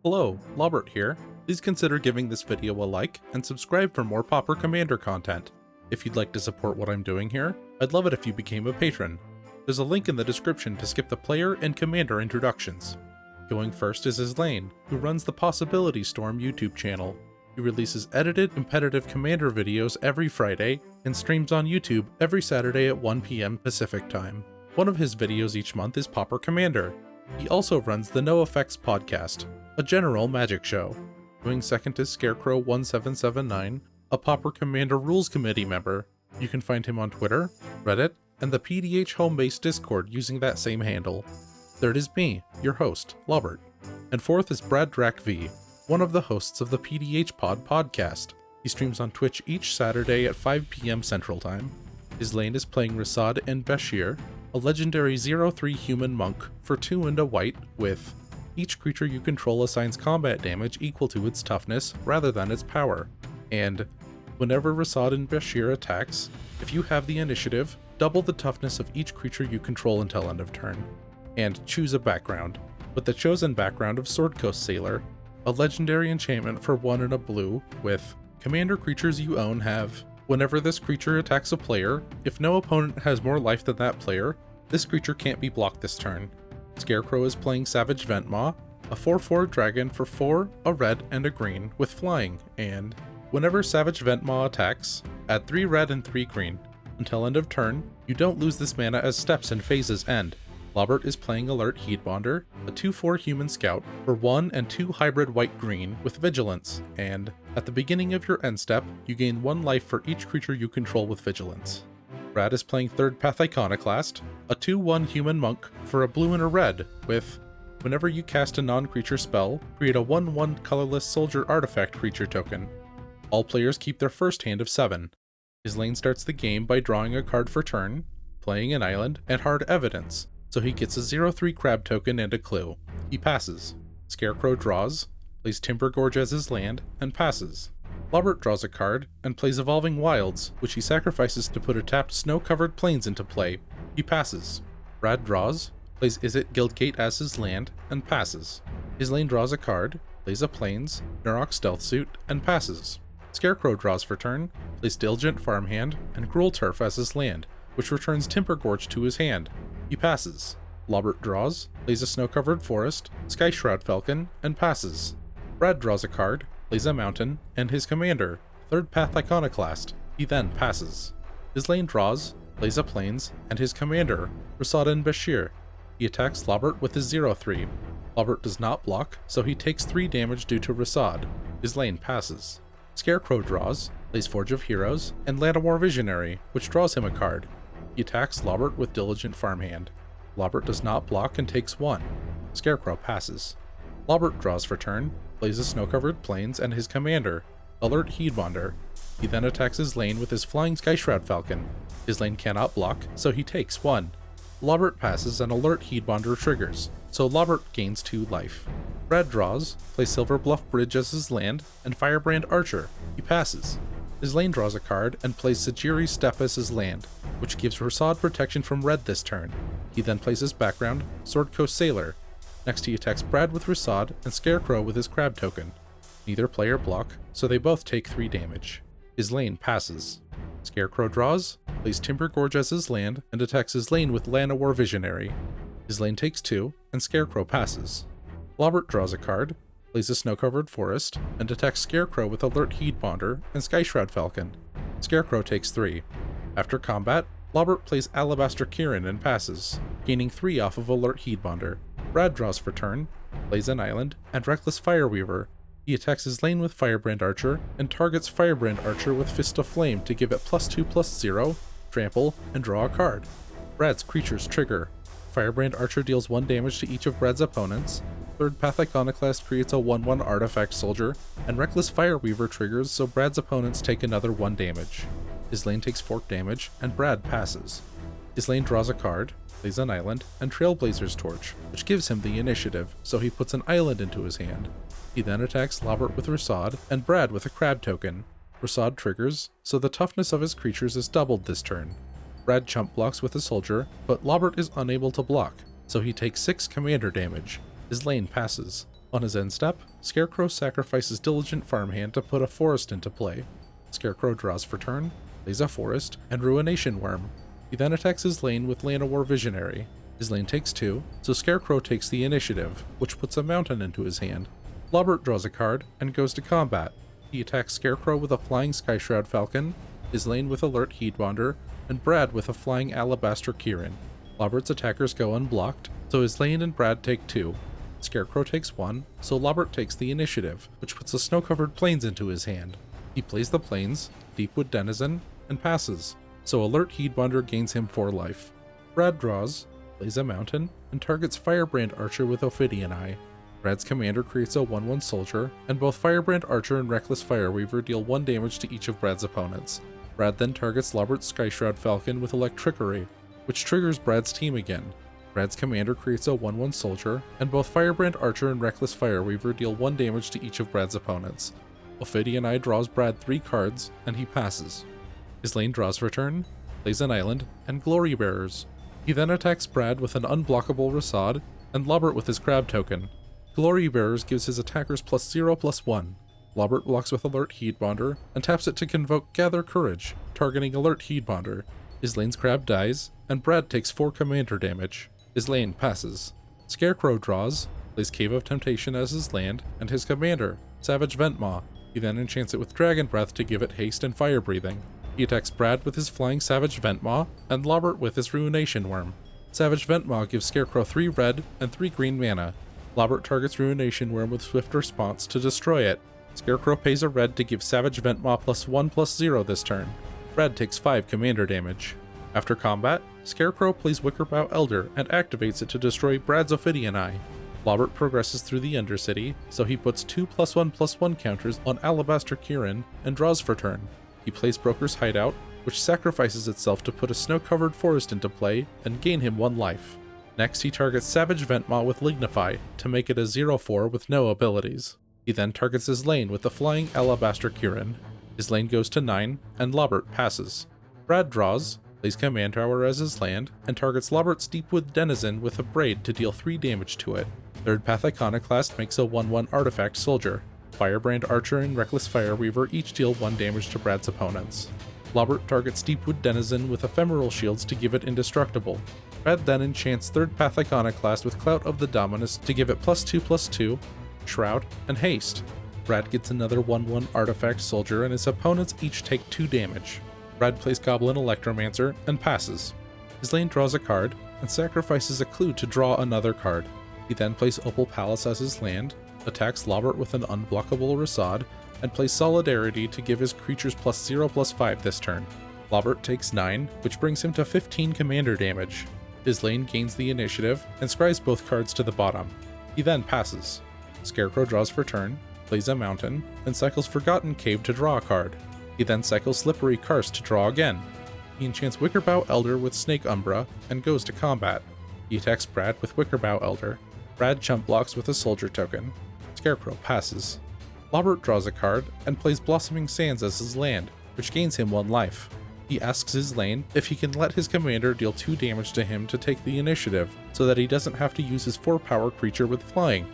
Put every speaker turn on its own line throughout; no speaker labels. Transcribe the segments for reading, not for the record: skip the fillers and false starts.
Hello, Lobbert here. Please consider giving this video a like and subscribe for more Pauper Commander content. If you'd like to support what I'm doing here, I'd love it if you became a patron. There's a link in the description to skip the player and commander introductions. Going first is Islane, who runs the PDH YouTube channel. He releases edited competitive commander videos every Friday and streams on YouTube every Saturday at 1 PM Pacific time. One of his videos each month is Pauper Commander. He also runs the No Effects podcast, a general magic show. Going second is Scarecrow1779, a Pauper Commander Rules Committee member. You can find him on Twitter, Reddit, and the PDH home-based Discord using that same handle. Third is me, your host, Lobbert. And fourth is Brad Drac V, one of the hosts of the PDHpod podcast. He streams on Twitch each Saturday at 5 PM Central Time. His lane is playing Rasaad and Bashir, a legendary 0/3 human monk for 2 and a white with each creature you control assigns combat damage equal to its toughness rather than its power. And whenever Rasaad and Bashir attacks, if you have the initiative, double the toughness of each creature you control until end of turn. And choose a background, with the chosen background of Sword Coast Sailor, a legendary enchantment for 1 and a blue with commander creatures you own have whenever this creature attacks a player, if no opponent has more life than that player, this creature can't be blocked this turn. Scarecrow is playing Savage Ventmaw, a 4/4 dragon for 4, a red, and a green with flying, and whenever Savage Ventmaw attacks, add 3 red and 3 green. Until end of turn, you don't lose this mana as steps and phases end. Lobbert is playing Alert Heedbonder, a 2/4 human scout for 1 and 2 hybrid white-green with vigilance, and at the beginning of your end step, you gain 1 life for each creature you control with vigilance. Brad is playing Third Path Iconoclast, a 2/1 human monk for a blue and a red with whenever you cast a non-creature spell, create a 1/1 colorless soldier artifact creature token. All players keep their first hand of 7. His lane starts the game by drawing a card for turn, playing an island, and hard evidence, so he gets a 0/3 crab token and a clue. He passes. Scarecrow draws, plays Timbergorge as his land, and passes. Lobbert draws a card and plays Evolving Wilds, which he sacrifices to put a tapped snow-covered plains into play. He passes. Brad draws, plays Izzet Guildgate as his land, and passes. His lane draws a card, plays a plains, Nurok Stealth Suit, and passes. Scarecrow draws for turn, plays Diligent Farmhand, and Gruul Turf as his land, which returns Timbergorge to his hand. He passes. Lobbert draws, plays a snow-covered forest, Skyshroud Falcon, and passes. Brad draws a card, plays a mountain, and his commander, Third Path Iconoclast. He then passes. His lane draws, plays a plains, and his commander, Rasaad and Bashir. He attacks Lobbert with his 0/3. Lobbert does not block, so he takes 3 damage due to Rasaad. His lane passes. Scarecrow draws, plays Forge of Heroes, and Llanowar Visionary, which draws him a card. He attacks Lobbert with Diligent Farmhand. Lobbert does not block and takes 1. Scarecrow passes. Lobbert draws for turn, plays a snow-covered plains and his commander, Alert Heedbonder. He then attacks his lane with his flying Skyshroud Falcon. His lane cannot block, so he takes 1. Lobbert passes and Alert Heedbonder triggers, so Lobbert gains 2 life. Brad draws, plays Silver Bluff Bridge as his land, and Firebrand Archer. He passes. His lane draws a card and plays Sajiri's Steppe as his land, which gives Rasaad protection from red this turn. He then plays his background, Sword Coast Sailor. Next he attacks Brad with Rasaad and Scarecrow with his crab token. Neither player block, so they both take 3 damage. His lane passes. Scarecrow draws, plays Timbergorge as his land, and attacks his lane with Llanowar Visionary. His lane takes 2, and Scarecrow passes. Lobbert draws a card, plays a snow-covered forest, and attacks Scarecrow with Alert Heedbonder and Skyshroud Falcon. Scarecrow takes 3. After combat, Lobbert plays Alabaster Kirin and passes, gaining 3 off of Alert Heedbonder. Brad draws for turn, plays an island, and Reckless Fireweaver. He attacks his lane with Firebrand Archer, and targets Firebrand Archer with Fist of Flame to give it +2/+0, trample, and draw a card. Brad's creatures trigger. Firebrand Archer deals 1 damage to each of Brad's opponents. Third Path Iconoclast creates a 1/1 artifact soldier, and Reckless Fireweaver triggers so Brad's opponents take another 1 damage. His lane takes 4 damage, and Brad passes. His lane draws a card, plays an island, and Trailblazer's Torch, which gives him the initiative, so he puts an island into his hand. He then attacks Lobbert with Rasaad, and Brad with a crab token. Rasaad triggers, so the toughness of his creatures is doubled this turn. Brad chump blocks with a soldier, but Lobbert is unable to block, so he takes 6 commander damage. His lane passes. On his end step, Scarecrow sacrifices Diligent Farmhand to put a forest into play. Scarecrow draws for turn, plays a forest, and Ruination Worm. He then attacks his lane with Llanowar Visionary. His lane takes 2, so Scarecrow takes the initiative, which puts a mountain into his hand. Lobbert draws a card and goes to combat. He attacks Scarecrow with a Flying Skyshroud Falcon, his lane with Alert Heedbonder, and Brad with a Flying Alabaster Kirin. Lobbert's attackers go unblocked, so his lane and Brad take 2. Scarecrow takes 1, so Lobbert takes the initiative, which puts the snow-covered plains into his hand. He plays the plains, Deepwood Denizen, and passes, so Alert Heedbonder gains him 4 life. Brad draws, plays a mountain, and targets Firebrand Archer with Ophidian Eye. Brad's commander creates a 1/1 soldier, and both Firebrand Archer and Reckless Fireweaver deal 1 damage to each of Brad's opponents. Brad then targets Lobbert's Skyshroud Falcon with Electrickery, which triggers Brad's team again. Brad's commander creates a 1/1 soldier, and both Firebrand Archer and Reckless Fireweaver deal 1 damage to each of Brad's opponents. Ophidian Eye draws Brad 3 cards, and he passes. His lane draws for turn, plays an island, and Glory Bearers. He then attacks Brad with an unblockable Rasaad, and Lobbert with his crab token. Glory Bearers gives his attackers +0/+1. Lobbert blocks with Alert Heedbonder, and taps it to convoke Gather Courage, targeting Alert Heedbonder. His lane's crab dies, and Brad takes 4 commander damage. His lane passes. Scarecrow draws, plays Cave of Temptation as his land, and his commander, Savage Ventmaw. He then enchants it with Dragon Breath to give it haste and fire breathing. He attacks Brad with his Flying Savage Ventmaw, and Lobbert with his Ruination Worm. Savage Ventmaw gives Scarecrow 3 red and 3 green mana. Lobbert targets Ruination Worm with Swift Response to destroy it. Scarecrow pays a red to give Savage Ventmaw +1/+0 this turn. Brad takes 5 commander damage. After combat, Scarecrow plays Wickerbow Elder and activates it to destroy Brad's Ophidian Eye. Lobbert progresses through the Undercity, so he puts 2 +1/+1 counters on Alabaster Kirin and draws for turn. He plays Broker's Hideout, which sacrifices itself to put a snow-covered forest into play and gain him 1 life. Next, he targets Savage Ventmaw with Lignify to make it a 0/4 with no abilities. He then targets his lane with the Flying Alabaster Kirin. His lane goes to 9, and Lobbert passes. Brad draws, plays Command Tower as his land, and targets Lobbert's Deepwood Denizen with a Braid to deal 3 damage to it. Third Path Iconoclast makes a 1/1 artifact soldier. Firebrand Archer and Reckless Fireweaver each deal 1 damage to Brad's opponents. Lobbert targets Deepwood Denizen with Ephemeral Shields to give it indestructible. Brad then enchants Third Path Iconoclast with Clout of the Dominus to give it +2/+2, Shroud, and Haste. Brad gets another 1/1 artifact soldier, and his opponents each take 2 damage. Brad plays Goblin Electromancer and passes. His lane draws a card and sacrifices a clue to draw another card. He then plays Opal Palace as his land, attacks Lobbert with an unblockable Rasaad, and plays Solidarity to give his creatures +0/+5 this turn. Lobbert takes 9, which brings him to 15 commander damage. His lane gains the initiative and scries both cards to the bottom. He then passes. Scarecrow draws for turn, plays a mountain, and cycles Forgotten Cave to draw a card. He then cycles Slippery Karst to draw again. He enchants Wickerbow Elder with Snake Umbra and goes to combat. He attacks Brad with Wickerbow Elder. Brad chump blocks with a soldier token. Scarecrow passes. Lobbert draws a card and plays Blossoming Sands as his land, which gains him 1 life. He asks his lane if he can let his commander deal 2 damage to him to take the initiative, so that he doesn't have to use his 4-power creature with flying.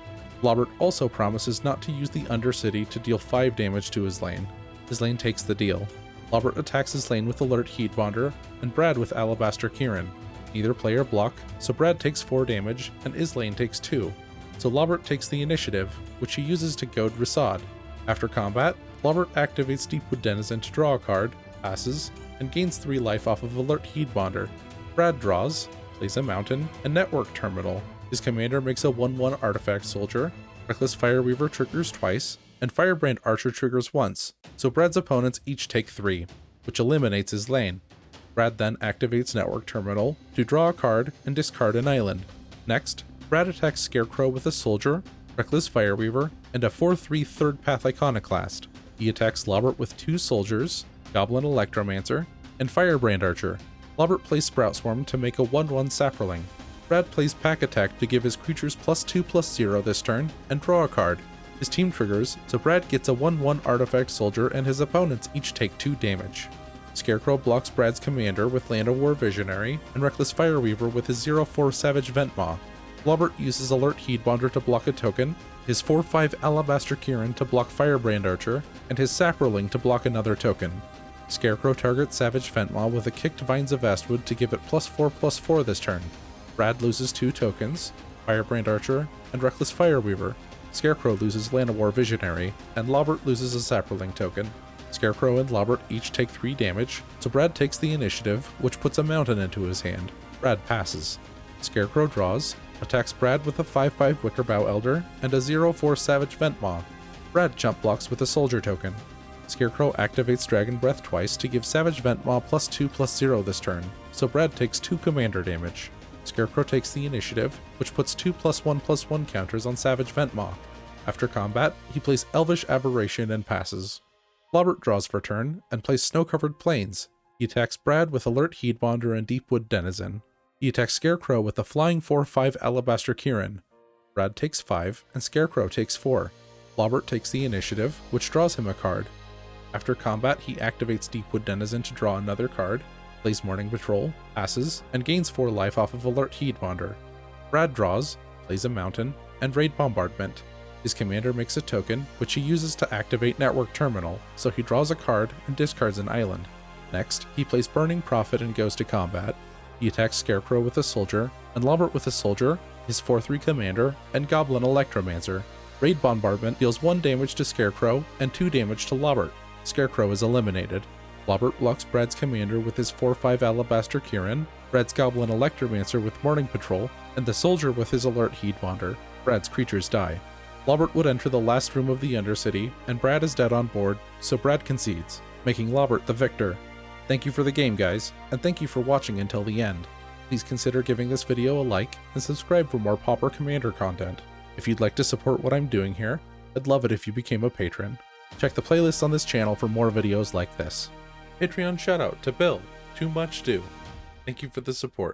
Lobbert also promises not to use the Undercity to deal 5 damage to his lane. His lane takes the deal. Lobbert attacks his lane with Alert Heedbonder, and Brad with Alabaster Kirin. Neither player block, so Brad takes 4 damage, and his lane takes 2. So Lobbert takes the initiative, which he uses to goad Rasaad. After combat, Lobbert activates Deepwood Denizen to draw a card, passes, and gains 3 life off of Alert Heedbonder. Brad draws, plays a mountain, and Network Terminal. His commander makes a 1/1 artifact soldier. Reckless Fireweaver triggers twice, and Firebrand Archer triggers once, so Brad's opponents each take 3, which eliminates his lane. Brad then activates Network Terminal to draw a card and discard an island. Next, Brad attacks Scarecrow with a soldier, Reckless Fireweaver, and a 4/3 Third Path Iconoclast. He attacks Lobbert with 2 soldiers, Goblin Electromancer, and Firebrand Archer. Lobbert plays Sprout Swarm to make a 1/1 Saproling. Brad plays Pack Attack to give his creatures +2/+0 this turn and draw a card. His team triggers, so Brad gets a 1/1 artifact soldier and his opponents each take 2 damage. Scarecrow blocks Brad's commander with Llanowar Visionary, and Reckless Fireweaver with his 0/4 Savage Ventmaw. Lobbert uses Alert Heedbonder to block a token, his 4/5 Alabaster Kieran to block Firebrand Archer, and his Saproling to block another token. Scarecrow targets Savage Ventmaw with a Kicked Vines of Vastwood to give it +4/+4 this turn. Brad loses 2 tokens, Firebrand Archer, and Reckless Fireweaver. Scarecrow loses Llanowar Visionary, and Lobbert loses a Saproling token. Scarecrow and Lobbert each take 3 damage, so Brad takes the initiative, which puts a mountain into his hand. Brad passes. Scarecrow draws, attacks Brad with a 5/5 Wickerbough Elder, and a 0/4 Savage Ventmaw. Brad jump blocks with a Soldier token. Scarecrow activates Dragon Breath twice to give Savage Ventmaw +2/+0 this turn, so Brad takes 2 commander damage. Scarecrow takes the initiative, which puts 2 +1/+1 counters on Savage Ventmaw. After combat, he plays Elvish Aberration and passes. Lobbert draws for turn, and plays Snow-Covered Plains. He attacks Brad with Alert Heedbonder and Deepwood Denizen. He attacks Scarecrow with a Flying 4/5 Alabaster Kieran. Brad takes 5, and Scarecrow takes 4. Lobbert takes the initiative, which draws him a card. After combat, he activates Deepwood Denizen to draw another card, plays Morning Patrol, passes, and gains 4 life off of Alert Heedbonder. Brad draws, plays a Mountain, and Raid Bombardment. His commander makes a token, which he uses to activate Network Terminal, so he draws a card and discards an island. Next, he plays Burning Prophet and goes to combat. He attacks Scarecrow with a Soldier, and Lobbert with a Soldier, his 4/3 commander, and Goblin Electromancer. Raid Bombardment deals 1 damage to Scarecrow and 2 damage to Lobbert. Scarecrow is eliminated. Lobbert blocks Brad's commander with his 4/5 Alabaster Kieran, Brad's Goblin Electromancer with Morning Patrol, and the Soldier with his Alert Heedbonder. Brad's creatures die. Lobbert would enter the last room of the Undercity, and Brad is dead on board, so Brad concedes, making Lobbert the victor. Thank you for the game, guys, and thank you for watching until the end. Please consider giving this video a like and subscribe for more Pauper Commander content. If you'd like to support what I'm doing here, I'd love it if you became a patron. Check the playlists on this channel for more videos like this. Patreon shoutout to Bill, Too Much Do. Thank you for the support.